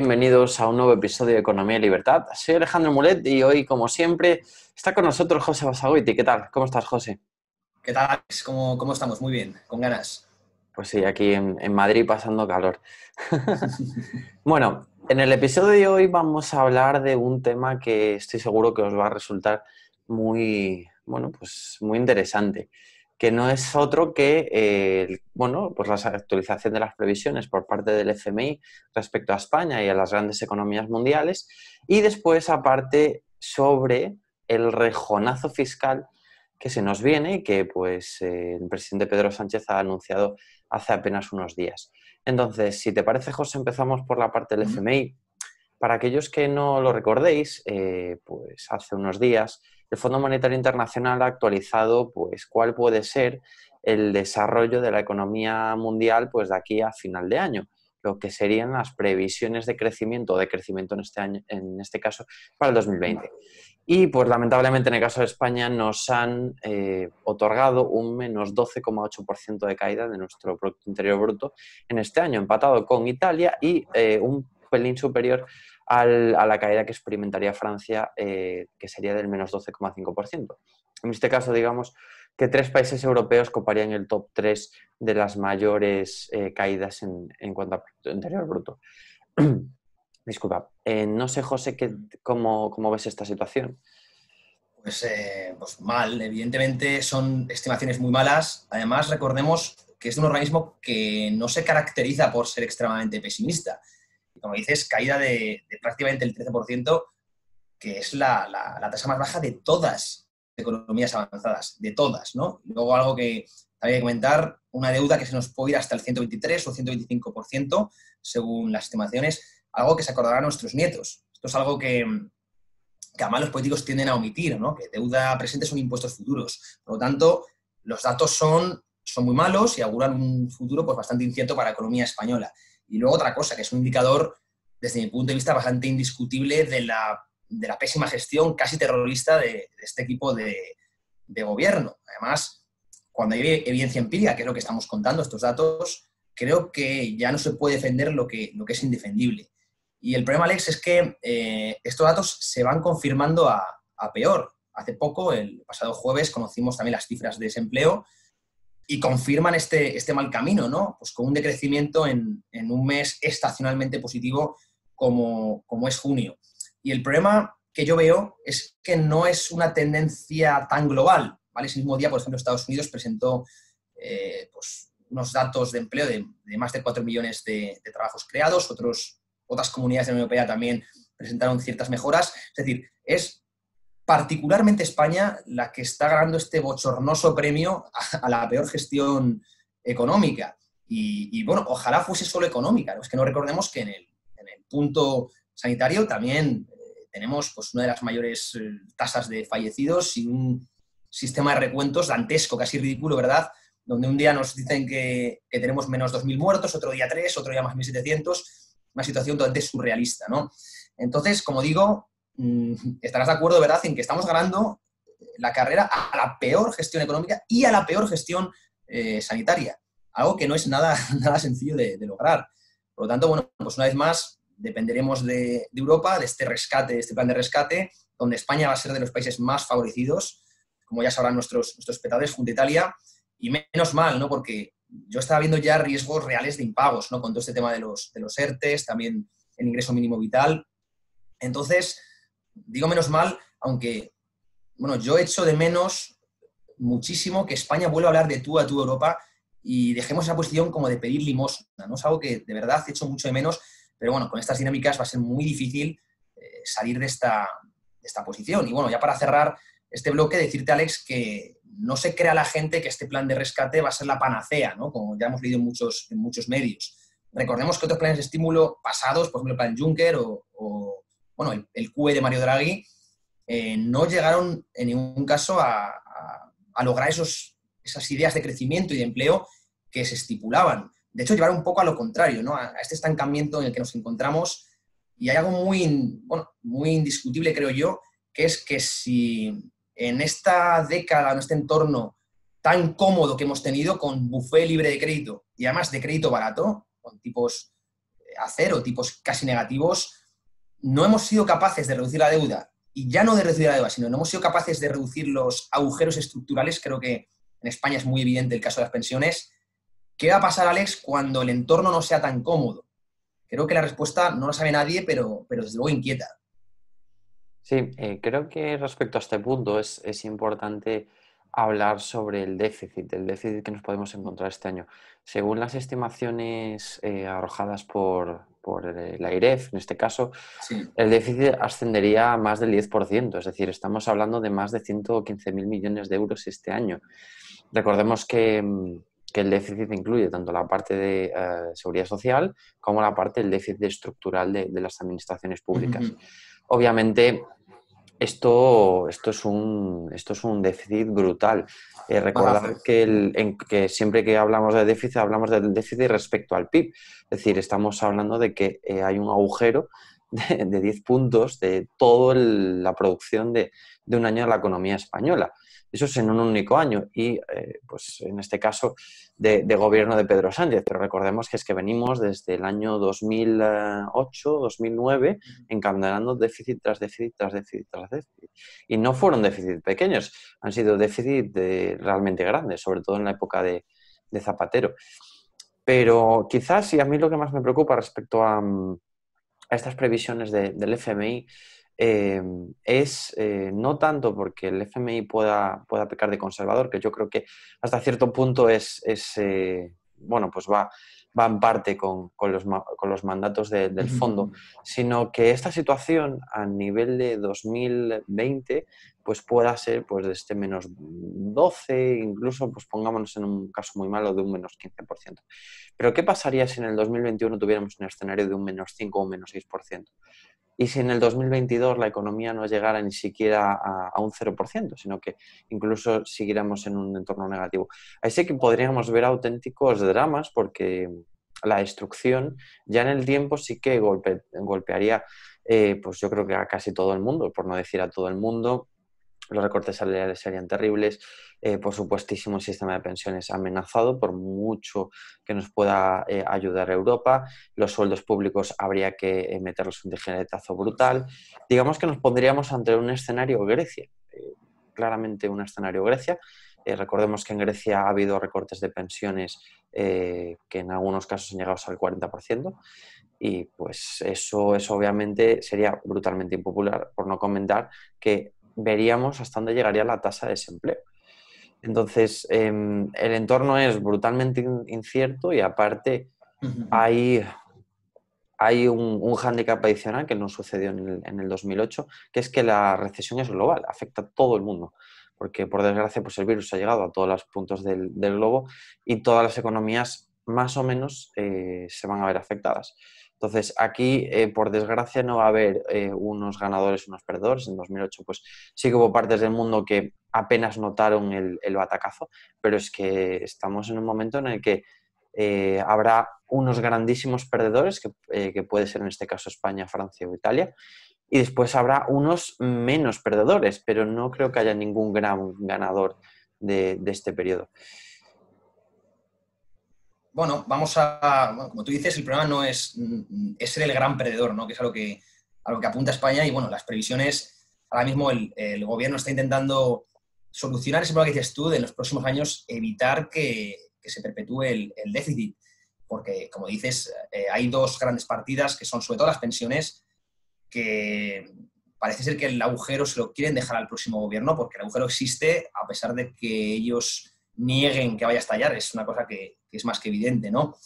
Bienvenidos a un nuevo episodio de Economía y Libertad. Soy Alejandro Mulet y hoy, como siempre, está con nosotros José Basagoiti. ¿Qué tal? ¿Cómo estás, José? ¿Qué tal, Alex? ¿Cómo estamos? Muy bien, con ganas. Pues sí, aquí en Madrid pasando calor. Bueno, en el episodio de hoy vamos a hablar de un tema que estoy seguro que os va a resultar pues muy interesante, que no es otro que pues la actualización de las previsiones por parte del FMI respecto a España y a las grandes economías mundiales, y después, aparte, sobre el rejonazo fiscal que se nos viene y que el presidente Pedro Sánchez ha anunciado hace apenas unos días. Entonces, si te parece, José, empezamos por la parte del FMI. Para aquellos que no lo recordéis, pues hace unos días el Fondo Monetario Internacional ha actualizado pues cuál puede ser el desarrollo de la economía mundial pues de aquí a final de año, lo que serían las previsiones de crecimiento o decrecimiento en este año, en este caso para el 2020. Y pues lamentablemente en el caso de España nos han otorgado un menos 12,8% de caída de nuestro Producto Interior Bruto en este año, empatado con Italia y un pelín superior a la caída que experimentaría Francia, que sería del menos 12,5%. En este caso, digamos que 3 países europeos coparían el top 3 de las mayores caídas en cuanto a Producto Interior Bruto. Disculpa. No sé, José, ¿cómo ves esta situación? Pues mal, evidentemente son estimaciones muy malas. Además, recordemos que es de un organismo que no se caracteriza por ser extremadamente pesimista. Y como dices, caída de prácticamente el 13%, que es la tasa más baja de todas las economías avanzadas, de todas, ¿no? Luego algo que había que comentar, una deuda que se nos puede ir hasta el 123 o 125%, según las estimaciones, algo que se acordarán nuestros nietos. Esto es algo que además los políticos tienden a omitir, ¿no? Que deuda presente son impuestos futuros. Por lo tanto, los datos son muy malos y auguran un futuro pues, bastante incierto para la economía española. Y luego otra cosa, que es un indicador, desde mi punto de vista, bastante indiscutible de la pésima gestión casi terrorista de este equipo de gobierno. Además, cuando hay evidencia empírica, que es lo que estamos contando, estos datos, creo que ya no se puede defender lo que es indefendible. Y el problema, Alex, es que estos datos se van confirmando a peor. Hace poco, el pasado jueves, conocimos también las cifras de desempleo y confirman este mal camino, ¿no? Pues con un decrecimiento en un mes estacionalmente positivo como es junio. Y el problema que yo veo es que no es una tendencia tan global, ¿vale? Ese mismo día, por ejemplo, Estados Unidos presentó pues unos datos de empleo de más de 4 millones de trabajos creados, otras comunidades de la Unión Europea también presentaron ciertas mejoras. Es decir, es particularmente España la que está ganando este bochornoso premio a la peor gestión económica. Y bueno, ojalá fuese solo económica, ¿no? Es que no recordemos que en el punto sanitario también tenemos pues, una de las mayores tasas de fallecidos y un sistema de recuentos dantesco, casi ridículo, ¿verdad? Donde un día nos dicen que tenemos menos 2.000 muertos, otro día 3, otro día más 1.700, una situación totalmente surrealista, ¿no? Entonces, como digo, estarás de acuerdo, ¿verdad?, en que estamos ganando la carrera a la peor gestión económica y a la peor gestión sanitaria, algo que no es nada sencillo de lograr. Por lo tanto, bueno, pues una vez más dependeremos de Europa, de este rescate, de este plan de rescate, donde España va a ser de los países más favorecidos, como ya sabrán nuestros espectadores, junto a Italia, y menos mal, ¿no?, porque yo estaba viendo ya riesgos reales de impagos, ¿no?, con todo este tema de los ERTES, también el ingreso mínimo vital. Entonces, digo menos mal, aunque, bueno, yo echo de menos muchísimo que España vuelva a hablar de tú a tú Europa y dejemos esa posición como de pedir limosna, ¿no? Es algo que de verdad echo mucho de menos, pero bueno, con estas dinámicas va a ser muy difícil salir de esta posición. Y bueno, ya para cerrar este bloque, decirte, Alex, que no se crea la gente que este plan de rescate va a ser la panacea, ¿no?, como ya hemos leído en muchos medios. Recordemos que otros planes de estímulo pasados, por ejemplo el plan Juncker o bueno, el QE de Mario Draghi, no llegaron en ningún caso a lograr esas ideas de crecimiento y de empleo que se estipulaban. De hecho, llevaron un poco a lo contrario, ¿no?, a este estancamiento en el que nos encontramos. Y hay algo muy indiscutible, creo yo, que es que si en esta década, en este entorno tan cómodo que hemos tenido, con buffet libre de crédito y además de crédito barato, con tipos a cero, tipos casi negativos, no hemos sido capaces de reducir la deuda, y ya no de reducir la deuda, sino no hemos sido capaces de reducir los agujeros estructurales. Creo que en España es muy evidente el caso de las pensiones. ¿Qué va a pasar, Alex, cuando el entorno no sea tan cómodo? Creo que la respuesta no la sabe nadie, pero desde luego inquieta. Sí, creo que respecto a este punto es importante hablar sobre el déficit que nos podemos encontrar este año. Según las estimaciones arrojadas por la AIREF, en este caso, Sí. el déficit ascendería a más del 10%, es decir, estamos hablando de más de 115.000 millones de euros este año. Recordemos que el déficit incluye tanto la parte de seguridad social como la parte del déficit estructural de las administraciones públicas. Obviamente, esto es un déficit brutal. Recordar que siempre que hablamos de déficit, hablamos del déficit respecto al PIB. Es decir, estamos hablando de que hay un agujero de 10 puntos de toda la producción de un año de la economía española. Eso es en un único año y, pues en este caso, de gobierno de Pedro Sánchez. Pero recordemos que es que venimos desde el año 2008, 2009, encadenando déficit tras déficit tras déficit tras déficit. Y no fueron déficits pequeños, han sido déficits realmente grandes, sobre todo en la época de Zapatero. Pero quizás, y a mí lo que más me preocupa respecto a estas previsiones del FMI es no tanto porque el FMI pueda pecar de conservador, que yo creo que hasta cierto punto bueno, pues va en parte con los mandatos del fondo, sino que esta situación a nivel de 2020 pues pueda ser pues de este menos 12, incluso pues pongámonos en un caso muy malo de un menos 15%. Pero ¿qué pasaría si en el 2021 tuviéramos un escenario de un menos 5 o un menos 6%? Y si en el 2022 la economía no llegara ni siquiera a un 0%, sino que incluso siguiéramos en un entorno negativo. Ahí sí que podríamos ver auténticos dramas porque la destrucción ya en el tiempo sí que golpearía, pues yo creo que a casi todo el mundo, por no decir a todo el mundo. Los recortes salariales serían terribles, por supuestísimo el sistema de pensiones amenazado, por mucho que nos pueda ayudar Europa, los sueldos públicos habría que meterlos un tijeretazo brutal. Digamos que nos pondríamos ante un escenario Grecia, claramente un escenario Grecia. Recordemos que en Grecia ha habido recortes de pensiones que en algunos casos han llegado al 40%. Y pues eso obviamente sería brutalmente impopular, por no comentar que veríamos hasta dónde llegaría la tasa de desempleo. Entonces, el entorno es brutalmente incierto y aparte hay un hándicap adicional que no sucedió en el 2008, que es que la recesión es global, afecta a todo el mundo, porque por desgracia pues el virus ha llegado a todos los puntos del globo y todas las economías más o menos se van a ver afectadas. Entonces, aquí, por desgracia, no va a haber unos ganadores y unos perdedores. En 2008, pues sí que hubo partes del mundo que apenas notaron el batacazo, pero es que estamos en un momento en el que habrá unos grandísimos perdedores, que puede ser en este caso España, Francia o Italia, y después habrá unos menos perdedores, pero no creo que haya ningún gran ganador de este periodo. Bueno, como tú dices, el problema no es ser el gran perdedor, ¿no? Que es a lo que apunta España y, bueno, las previsiones, ahora mismo el gobierno está intentando solucionar ese problema que dices tú, de en los próximos años evitar que se perpetúe el déficit, porque, como dices, hay dos grandes partidas que son sobre todo las pensiones, que parece ser que el agujero se lo quieren dejar al próximo gobierno, porque el agujero existe a pesar de que ellos nieguen que vaya a estallar, es una cosa que es más que evidente, ¿no?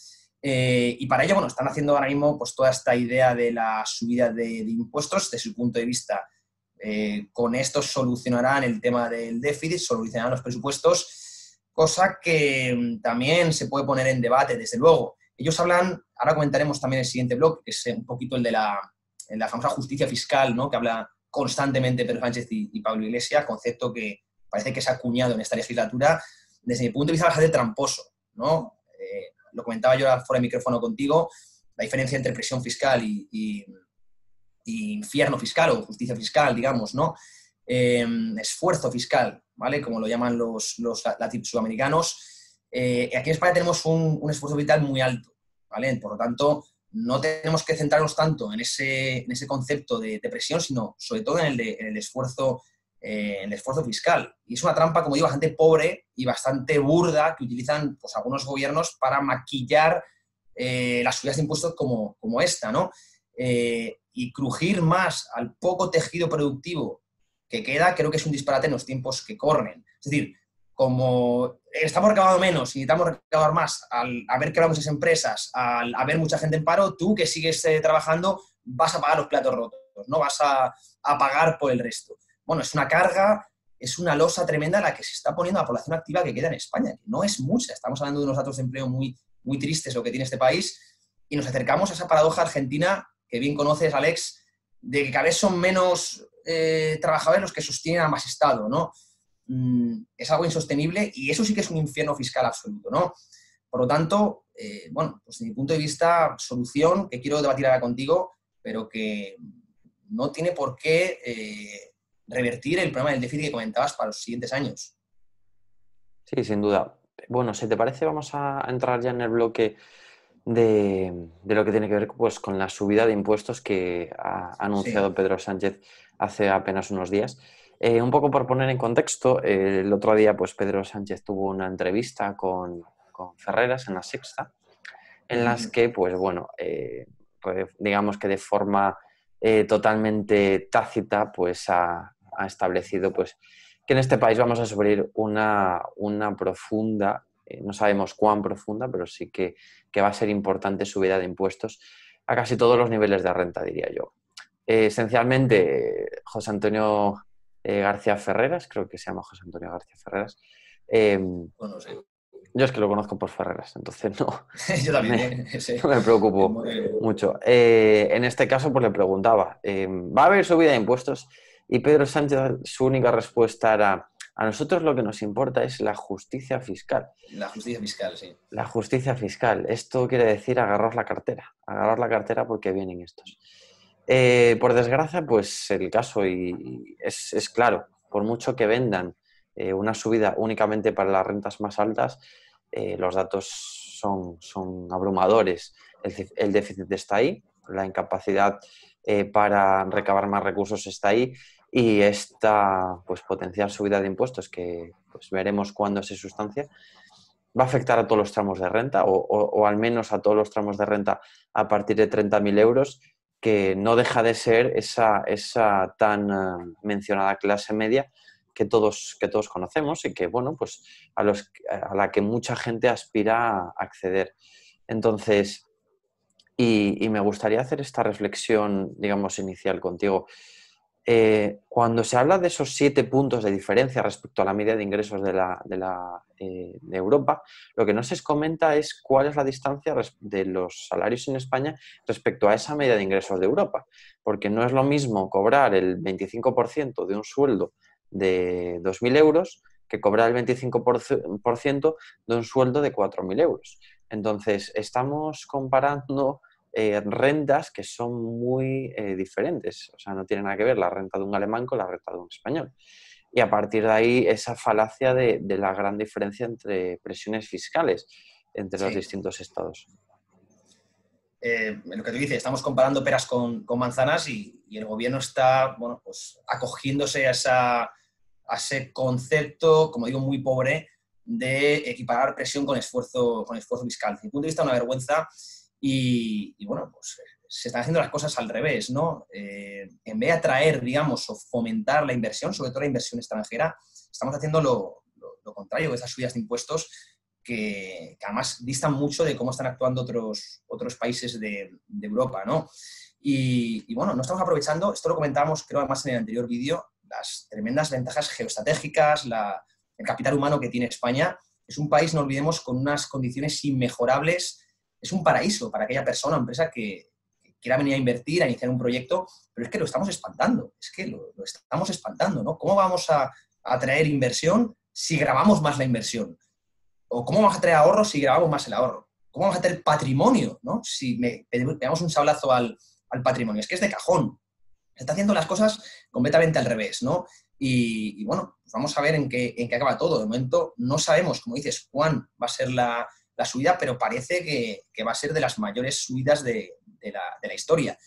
Y para ello, bueno, están haciendo ahora mismo pues toda esta idea de la subida de impuestos, desde su punto de vista, con esto solucionarán el tema del déficit, solucionarán los presupuestos, cosa que también se puede poner en debate, desde luego. Ellos hablan, ahora comentaremos también el siguiente blog, que es un poquito el de la famosa justicia fiscal, ¿no? Que habla constantemente Pedro Sánchez y Pablo Iglesias, concepto que parece que se ha acuñado en esta legislatura, desde mi punto de vista bastante tramposo, ¿no? Lo comentaba yo fuera de micrófono contigo, la diferencia entre presión fiscal y infierno fiscal o justicia fiscal, digamos, ¿no? Esfuerzo fiscal, ¿vale? Como lo llaman los sudamericanos. Aquí en España tenemos un esfuerzo fiscal muy alto, ¿vale? Por lo tanto, no tenemos que centrarnos tanto en ese concepto de presión, sino sobre todo en el esfuerzo fiscal. Y es una trampa, como digo, bastante pobre y bastante burda que utilizan pues, algunos gobiernos para maquillar las subidas de impuestos como esta, ¿no? Y crujir más al poco tejido productivo que queda, creo que es un disparate en los tiempos que corren. Es decir, como estamos recaudando menos y necesitamos recaudar más, al haber quebrado muchas empresas, al haber mucha gente en paro, tú que sigues trabajando vas a pagar los platos rotos, no vas a pagar por el resto. Bueno, es una carga, es una losa tremenda la que se está poniendo a la población activa que queda en España, que no es mucha. Estamos hablando de unos datos de empleo muy, muy tristes lo que tiene este país y nos acercamos a esa paradoja argentina que bien conoces, Alex, de que cada vez son menos trabajadores los que sostienen a más Estado, ¿no? Es algo insostenible y eso sí que es un infierno fiscal absoluto, ¿no? Por lo tanto, bueno, pues desde mi punto de vista, solución que quiero debatir ahora contigo, pero que no tiene por qué revertir el problema del déficit que comentabas para los siguientes años. Sí, sin duda. Bueno, si te parece, vamos a entrar ya en el bloque de lo que tiene que ver pues, con la subida de impuestos que ha anunciado Sí. Pedro Sánchez hace apenas unos días. Un poco por poner en contexto, el otro día pues, Pedro Sánchez tuvo una entrevista con Ferreras en La Sexta, en las que, pues bueno, digamos que de forma totalmente tácita, pues ha establecido pues, que en este país vamos a sufrir una profunda, no sabemos cuán profunda, pero sí que va a ser importante subida de impuestos a casi todos los niveles de renta, diría yo. Esencialmente, José Antonio García Ferreras, creo que se llama José Antonio García Ferreras. Bueno, sí. Yo es que lo conozco por Ferreras, entonces no, Yo también, no me preocupo mucho. En este caso, pues le preguntaba, ¿va a haber subida de impuestos? Y Pedro Sánchez, su única respuesta era, a nosotros lo que nos importa es la justicia fiscal. La justicia fiscal, sí. La justicia fiscal. Esto quiere decir agarrar la cartera porque vienen estos. Por desgracia, pues el caso y es claro, por mucho que vendan una subida únicamente para las rentas más altas, los datos son abrumadores. El déficit está ahí, la incapacidad para recabar más recursos está ahí y esta pues, potencial subida de impuestos que pues, veremos cuándo se sustancia va a afectar a todos los tramos de renta o al menos a todos los tramos de renta a partir de 30.000 euros, que no deja de ser esa tan mencionada clase media que todos conocemos y que, bueno, pues a la que mucha gente aspira a acceder. Entonces, y me gustaría hacer esta reflexión, digamos, inicial contigo. Cuando se habla de esos 7 puntos de diferencia respecto a la media de ingresos de Europa, lo que no se comenta es cuál es la distancia de los salarios en España respecto a esa media de ingresos de Europa, porque no es lo mismo cobrar el 25% de un sueldo de 2.000 euros que cobrar el 25% de un sueldo de 4.000 euros. Entonces, estamos comparando rentas que son muy diferentes. O sea, no tiene nada que ver la renta de un alemán con la renta de un español. Y a partir de ahí, esa falacia de la gran diferencia entre presiones fiscales entre los distintos estados. Lo que tú dices, estamos comparando peras con manzanas y el gobierno está, bueno, pues acogiéndose a ese concepto, como digo, muy pobre de equiparar presión con esfuerzo fiscal. Desde mi punto de vista, una vergüenza y bueno, pues se están haciendo las cosas al revés, ¿no? En vez de atraer, digamos, o fomentar la inversión, sobre todo la inversión extranjera, estamos haciendo lo contrario de esas subidas de impuestos que además distan mucho de cómo están actuando otros países de Europa, ¿no? Y bueno, no estamos aprovechando, esto lo comentábamos creo además en el anterior vídeo, las tremendas ventajas geoestratégicas, el capital humano que tiene España. Es un país, no olvidemos, con unas condiciones inmejorables. Es un paraíso para aquella persona o empresa que quiera venir a invertir, a iniciar un proyecto, pero es que lo estamos espantando, lo estamos espantando, ¿no? ¿Cómo vamos a atraer inversión si grabamos más la inversión? ¿O cómo vamos a traer ahorro si grabamos más el ahorro? ¿Cómo vamos a tener patrimonio, ¿no? Si pegamos un sablazo al patrimonio? Es que es de cajón. Se está haciendo las cosas completamente al revés, ¿no? Y bueno, pues vamos a ver en qué acaba todo. De momento no sabemos, como dices, cuán va a ser la la subida, pero parece que va a ser de las mayores subidas de la historia.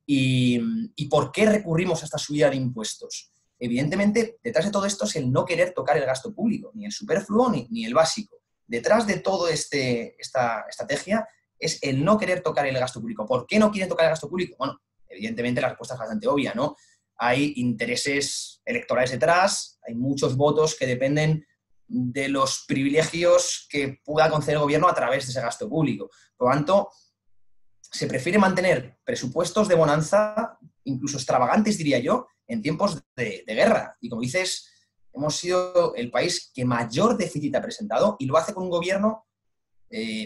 ¿Y por qué recurrimos a esta subida de impuestos? Evidentemente, detrás de todo esto es el no querer tocar el gasto público, ni el superfluo ni el básico. Detrás de toda esta estrategia es el no querer tocar el gasto público. ¿Por qué no quieren tocar el gasto público? Bueno, evidentemente la respuesta es bastante obvia, ¿no? Hay intereses electorales detrás, hay muchos votos que dependen de los privilegios que pueda conceder el gobierno a través de ese gasto público. Por lo tanto, se prefiere mantener presupuestos de bonanza, incluso extravagantes, diría yo, en tiempos de guerra. Y como dices, hemos sido el país que mayor déficit ha presentado y lo hace con un gobierno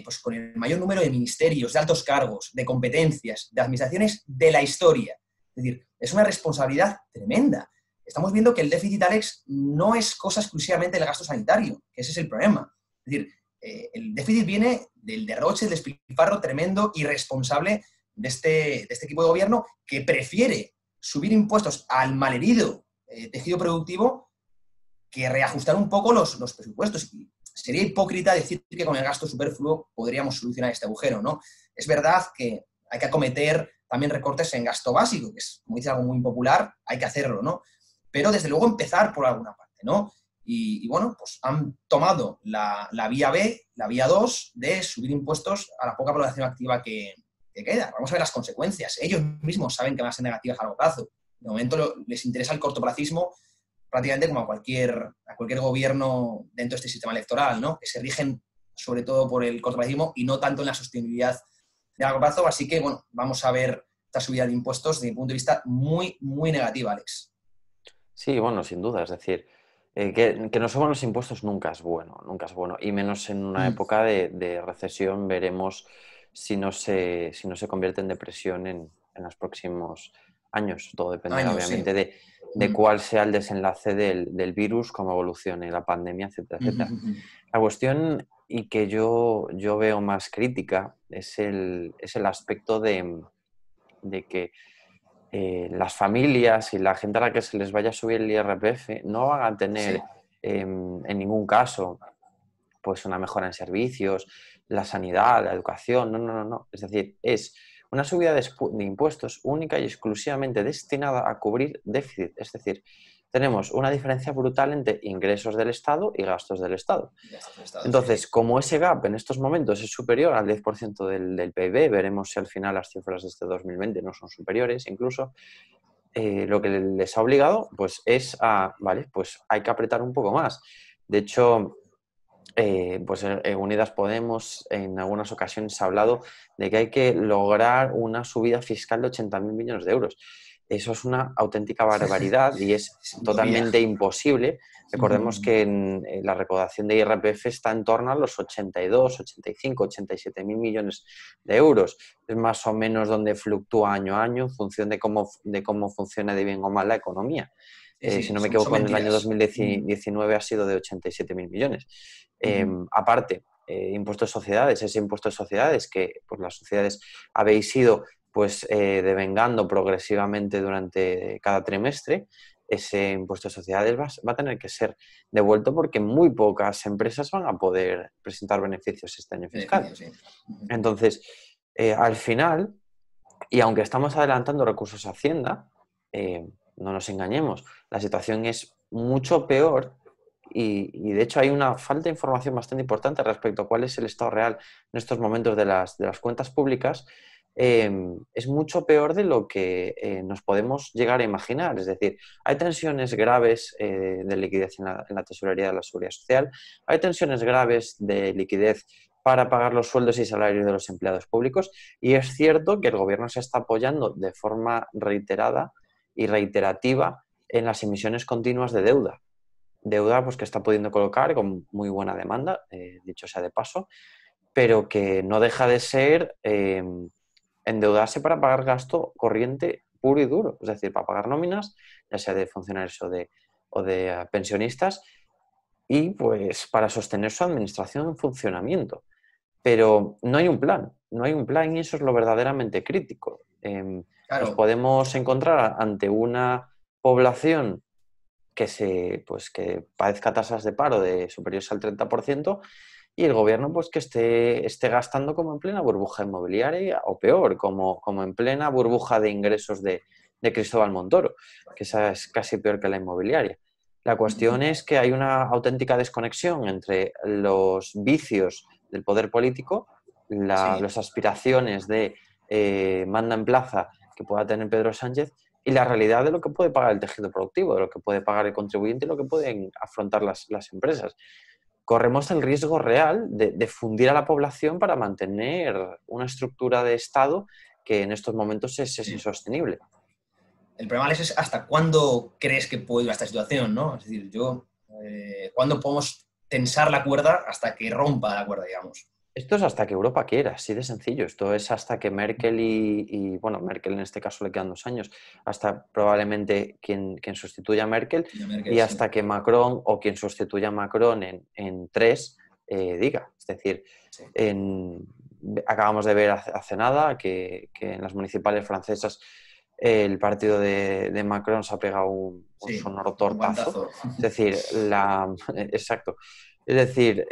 pues con el mayor número de ministerios, de altos cargos, de competencias, de administraciones de la historia. Es decir, es una responsabilidad tremenda. Estamos viendo que el déficit, Alex, no es cosa exclusivamente del gasto sanitario, que ese es el problema. Es decir, el déficit viene del derroche, del despilfarro tremendo, irresponsable de este equipo de gobierno que prefiere subir impuestos al malherido tejido productivo que reajustar un poco los presupuestos. Y sería hipócrita decir que con el gasto superfluo podríamos solucionar este agujero, ¿no? Es verdad que hay que acometer también recortes en gasto básico, que es, como dice, algo muy impopular, hay que hacerlo, ¿no? Pero desde luego empezar por alguna parte, ¿no? Y bueno, pues han tomado la vía B, la vía 2, de subir impuestos a la poca población activa que queda. Vamos a ver las consecuencias. Ellos mismos saben que van a ser negativas a largo plazo. De momento les interesa el cortoplacismo prácticamente como a cualquier gobierno dentro de este sistema electoral, ¿no? Que se rigen sobre todo por el cortoplacismo y no tanto en la sostenibilidad de largo plazo. Así que, bueno, vamos a ver esta subida de impuestos desde mi punto de vista muy, muy negativa, Alex. Sí, bueno, sin duda. Es decir, que no suban los impuestos nunca es bueno, nunca es bueno. Y menos en una época de recesión, veremos si no se convierte en depresión en los próximos años. Todo dependerá, obviamente, sí. de cuál sea el desenlace del virus, cómo evolucione la pandemia, etcétera, etcétera. La cuestión, y que yo veo más crítica, es el aspecto de que las familias y la gente a la que se les vaya a subir el IRPF no van a tener en ningún caso pues una mejora en servicios, la sanidad, la educación, no. Es decir, es una subida de impuestos única y exclusivamente destinada a cubrir déficit. Es decir, tenemos una diferencia brutal entre ingresos del Estado y gastos del Estado. Entonces, como ese gap en estos momentos es superior al 10% del PIB, veremos si al final las cifras de este 2020 no son superiores incluso, lo que les ha obligado pues es a, vale, pues hay que apretar un poco más. De hecho, pues en Unidas Podemos en algunas ocasiones ha hablado de que hay que lograr una subida fiscal de 80.000 millones de euros. Eso es una auténtica barbaridad y es totalmente imposible. Recordemos que la recaudación de IRPF está en torno a los 82, 85, 87.000 millones de euros. Es más o menos donde fluctúa año a año en función de cómo funciona de bien o mal la economía. Si no me equivoco, en el año 2019 ha sido de 87.000 millones. Aparte, impuestos de sociedades, ese impuesto de sociedades que pues, las sociedades habéis ido pues, devengando progresivamente durante cada trimestre, ese impuesto de sociedades va a tener que ser devuelto porque muy pocas empresas van a poder presentar beneficios este año fiscal. Entonces, al final, y aunque estamos adelantando recursos a Hacienda, no nos engañemos, la situación es mucho peor y de hecho hay una falta de información bastante importante respecto a cuál es el estado real en estos momentos de las cuentas públicas. Es mucho peor de lo que nos podemos llegar a imaginar. Es decir, hay tensiones graves de liquidez en la tesorería de la Seguridad Social, hay tensiones graves de liquidez para pagar los sueldos y salarios de los empleados públicos y es cierto que el gobierno se está apoyando de forma reiterada y reiterativa en las emisiones continuas de deuda. Deuda pues, que está pudiendo colocar con muy buena demanda, dicho sea de paso, pero que no deja de ser endeudarse para pagar gasto corriente puro y duro, es decir, para pagar nóminas, ya sea de funcionarios o de pensionistas, y pues para sostener su administración en funcionamiento. Pero no hay un plan y eso es lo verdaderamente crítico. Nos podemos encontrar ante una población que padezca tasas de paro de superiores al 30%, y el gobierno pues que esté gastando como en plena burbuja inmobiliaria o peor, como en plena burbuja de ingresos de Cristóbal Montoro, que esa es casi peor que la inmobiliaria. La cuestión es que hay una auténtica desconexión entre los vicios del poder político, Sí. las aspiraciones de manda en plaza que pueda tener Pedro Sánchez y la realidad de lo que puede pagar el tejido productivo, de lo que puede pagar el contribuyente y lo que pueden afrontar las empresas. Corremos el riesgo real de fundir a la población para mantener una estructura de Estado que en estos momentos es insostenible. El problema es hasta cuándo crees que puede ir a esta situación, ¿no? Es decir, ¿cuándo podemos tensar la cuerda hasta que rompa la cuerda, digamos? Esto es hasta que Europa quiera, así de sencillo. Esto es hasta que Merkel bueno, Merkel en este caso le quedan 2 años, hasta probablemente quien sustituya a Merkel Y a Merkel, y sí. hasta que Macron o quien sustituya a Macron en 3 diga. Es decir, Sí. acabamos de ver hace nada que en las municipales francesas el partido de Macron se ha pegado un Sí, sonoro un tortazo. guantazo. Es decir, exacto. Es decir,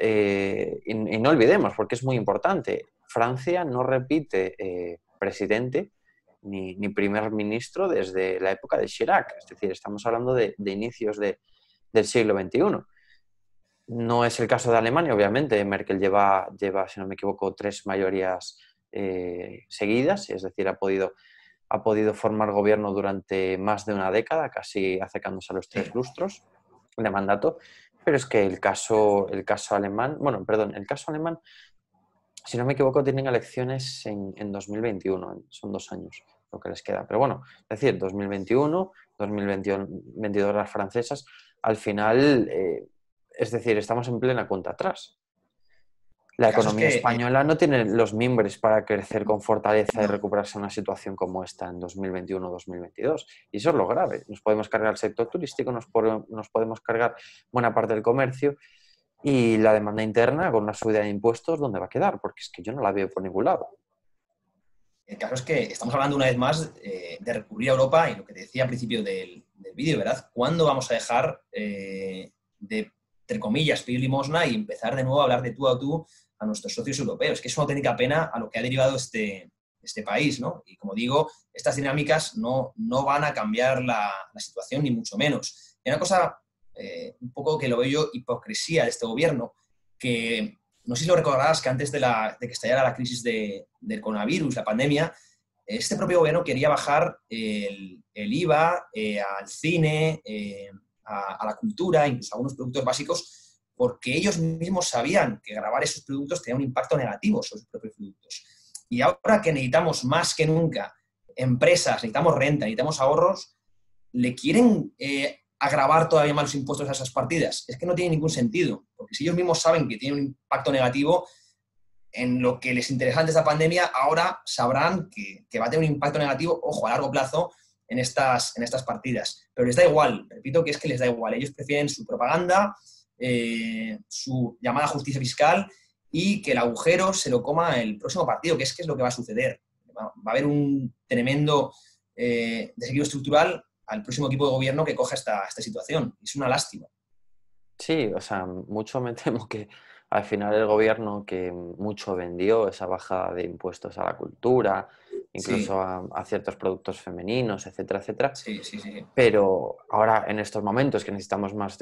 y no olvidemos, porque es muy importante, Francia no repite presidente ni primer ministro desde la época de Chirac. Es decir, estamos hablando de inicios del siglo XXI. No es el caso de Alemania, obviamente. Merkel lleva, si no me equivoco, 3 mayorías seguidas, es decir, ha podido formar gobierno durante más de una década, casi acercándose a los 3 Sí. lustros de mandato, pero es que el caso alemán, bueno, perdón, el caso alemán, si no me equivoco, tienen elecciones en 2021, son 2 años lo que les queda. Pero bueno, es decir, 2021, 2022 las francesas, al final, es decir, estamos en plena cuenta atrás. La El caso es economía que española no tiene los mimbres para crecer con fortaleza y no. recuperarse en una situación como esta en 2021-2022. Y eso es lo grave. Nos podemos cargar el sector turístico, nos podemos cargar buena parte del comercio y la demanda interna con una subida de impuestos, ¿dónde va a quedar? Porque es que yo no la veo por ningún lado. El caso es que estamos hablando una vez más de recurrir a Europa y lo que te decía al principio del vídeo, ¿verdad? ¿Cuándo vamos a dejar de, entre comillas, pedir limosna y empezar de nuevo a hablar de tú a tú a nuestros socios europeos? Que es una auténtica pena a lo que ha derivado este país, ¿no? Y como digo, estas dinámicas no van a cambiar la situación, ni mucho menos. Y una cosa, un poco que lo veo yo, hipocresía de este gobierno, que no sé si lo recordarás que antes de que estallara la crisis del coronavirus, la pandemia, este propio gobierno quería bajar el IVA al cine, a la cultura, incluso a algunos productos básicos, porque ellos mismos sabían que grabar esos productos tenía un impacto negativo sobre sus propios productos. Y ahora que necesitamos más que nunca empresas, necesitamos renta, necesitamos ahorros, le quieren agravar todavía más los impuestos a esas partidas. Es que no tiene ningún sentido, porque si ellos mismos saben que tiene un impacto negativo en lo que les interesa antes de la pandemia, ahora sabrán que va a tener un impacto negativo, ojo, a largo plazo, en estas partidas. Pero les da igual, repito que es que les da igual. Ellos prefieren su propaganda, su llamada justicia fiscal y que el agujero se lo coma el próximo partido, que es lo que va a suceder. Va a haber un tremendo desequilibrio estructural al próximo equipo de gobierno que coja esta situación. Es una lástima. Sí, o sea, mucho me temo que al final el gobierno que mucho vendió esa bajada de impuestos a la cultura, Sí, incluso a ciertos productos femeninos, etcétera, etcétera. sí, sí, sí. Pero ahora en estos momentos que necesitamos más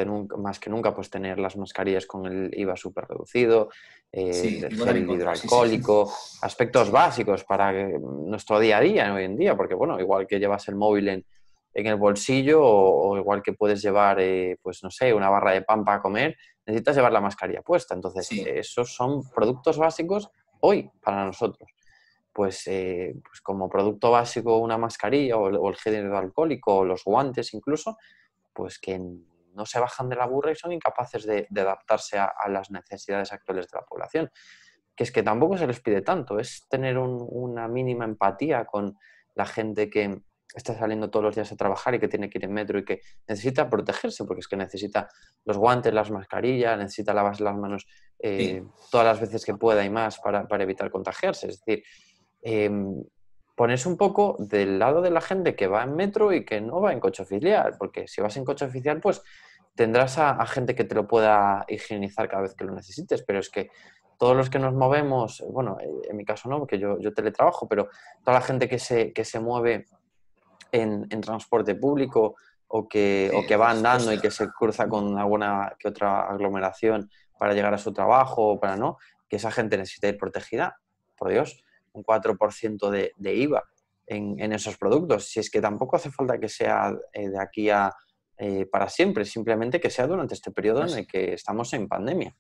que nunca pues tener las mascarillas con el IVA súper reducido, Sí, el y votar en gel contra, sí, sí. hidroalcohólico, aspectos Sí, básicos para nuestro día a día hoy en día, porque bueno, igual que llevas el móvil en el bolsillo o igual que puedes llevar, pues no sé, una barra de pan para comer, necesitas llevar la mascarilla puesta. Entonces, sí, esos son productos básicos hoy para nosotros. Pues como producto básico una mascarilla o el gel hidroalcohólico o los guantes incluso, pues que no se bajan de la burra y son incapaces de adaptarse a las necesidades actuales de la población. Que es que tampoco se les pide tanto, es tener una mínima empatía con la gente que está saliendo todos los días a trabajar y que tiene que ir en metro y que necesita protegerse, porque es que necesita los guantes, las mascarillas, necesita lavarse las manos sí. todas las veces que pueda y más para evitar contagiarse. Es decir, eh, ponerse un poco del lado de la gente que va en metro y que no va en coche oficial, porque si vas en coche oficial, pues tendrás a gente que te lo pueda higienizar cada vez que lo necesites, pero es que todos los que nos movemos, bueno, en mi caso no, porque yo teletrabajo, pero toda la gente que se mueve en transporte público o que va andando y que se cruza con alguna que otra aglomeración para llegar a su trabajo o para no, que esa gente necesita ir protegida, por Dios, un 4% de IVA en esos productos. Si es que tampoco hace falta que sea de aquí a para siempre, simplemente que sea durante este periodo en el que estamos en pandemia.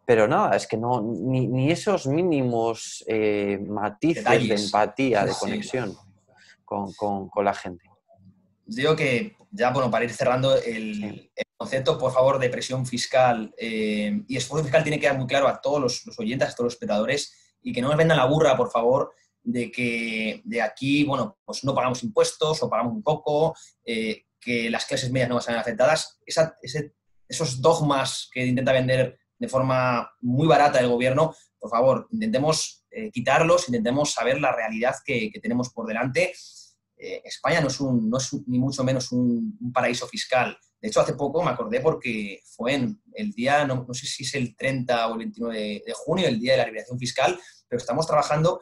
Pero nada, es que no, ni esos mínimos matices de Detalles. empatía, de Sí. conexión con la gente. Os digo que ya, bueno, para ir cerrando Sí. el concepto, por favor, de presión fiscal y esfuerzo fiscal tiene que quedar muy claro a todos los oyentes, a todos los espectadores, y que no nos vendan la burra, por favor, de que de aquí, bueno, pues no pagamos impuestos o pagamos un poco, que las clases medias no van a ser afectadas. Esos dogmas que intenta vender de forma muy barata el gobierno, por favor, intentemos quitarlos, intentemos saber la realidad que tenemos por delante. España no es ni mucho menos un paraíso fiscal. De hecho, hace poco me acordé porque fue en el día, no sé si es el 30 o el 29 de junio, el día de la liberación fiscal, pero estamos trabajando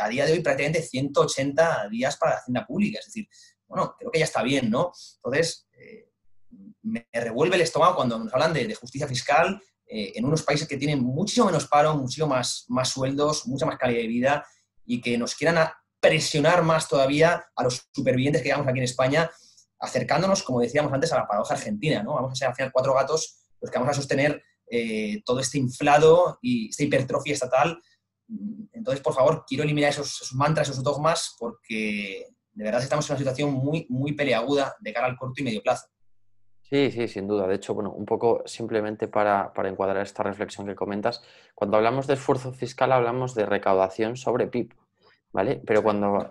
a día de hoy prácticamente 180 días para la hacienda pública. Es decir, bueno, creo que ya está bien, ¿no? Entonces, me revuelve el estómago cuando nos hablan de justicia fiscal en unos países que tienen muchísimo menos paro, muchísimo más sueldos, mucha más calidad de vida y que nos quieran presionar más todavía a los supervivientes que llevamos aquí en España, acercándonos, como decíamos antes, a la paradoja argentina, ¿no? Vamos a ser al final 4 gatos los que vamos a sostener todo este inflado y esta hipertrofia estatal. Entonces, por favor, quiero eliminar esos mantras, esos dogmas, porque de verdad estamos en una situación muy, muy peleaguda de cara al corto y medio plazo. Sí, sí, sin duda. De hecho, bueno, un poco simplemente para encuadrar esta reflexión que comentas, cuando hablamos de esfuerzo fiscal hablamos de recaudación sobre PIB, ¿vale? Pero cuando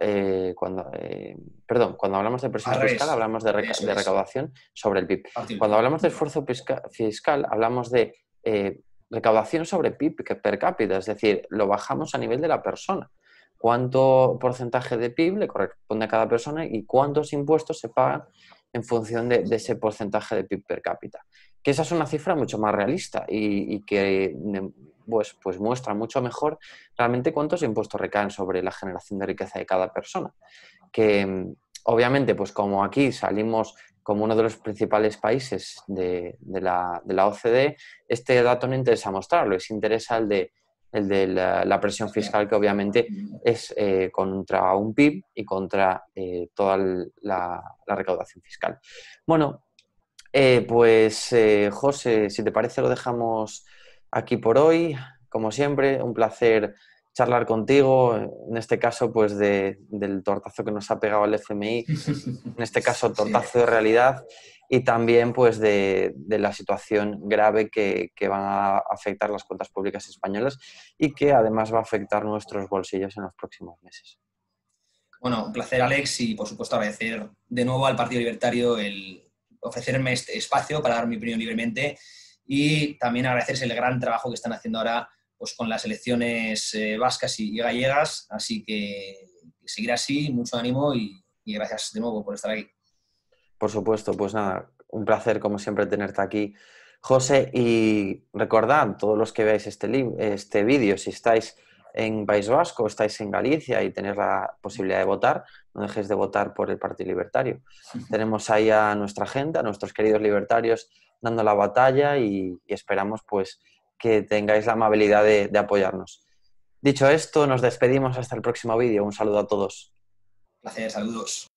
hablamos de presión Al fiscal revés. hablamos de Eso es. recaudación sobre el PIB. Partir. Cuando hablamos de esfuerzo fiscal hablamos de recaudación sobre PIB per cápita, es decir, lo bajamos a nivel de la persona. ¿Cuánto porcentaje de PIB le corresponde a cada persona y cuántos impuestos se pagan en función de ese porcentaje de PIB per cápita? Que esa es una cifra mucho más realista y que pues muestra mucho mejor realmente cuántos impuestos recaen sobre la generación de riqueza de cada persona. Que obviamente, pues como aquí salimos como uno de los principales países de la OCDE, este dato no interesa mostrarlo, les interesa el de la presión fiscal, que obviamente es contra un PIB y contra toda la recaudación fiscal. Bueno, José, si te parece lo dejamos aquí por hoy. Como siempre, un placer charlar contigo, en este caso pues del tortazo que nos ha pegado el FMI, en este caso tortazo de realidad, y también pues de la situación grave que van a afectar las cuentas públicas españolas y que además va a afectar nuestros bolsillos en los próximos meses. Bueno, un placer, Alex, y por supuesto agradecer de nuevo al Partido Libertario el ofrecerme este espacio para dar mi opinión libremente y también agradecerles el gran trabajo que están haciendo ahora pues, con las elecciones vascas y gallegas. Así que seguir así, mucho ánimo y gracias de nuevo por estar aquí. Por supuesto, pues nada, un placer como siempre tenerte aquí, José, y recordad, todos los que veáis este vídeo, si estáis en País Vasco, estáis en Galicia y tenéis la posibilidad de votar, no dejéis de votar por el Partido Libertario. Tenemos ahí a nuestra gente, a nuestros queridos libertarios, dando la batalla y esperamos pues que tengáis la amabilidad de apoyarnos. Dicho esto, nos despedimos hasta el próximo vídeo. Un saludo a todos. Placer, saludos.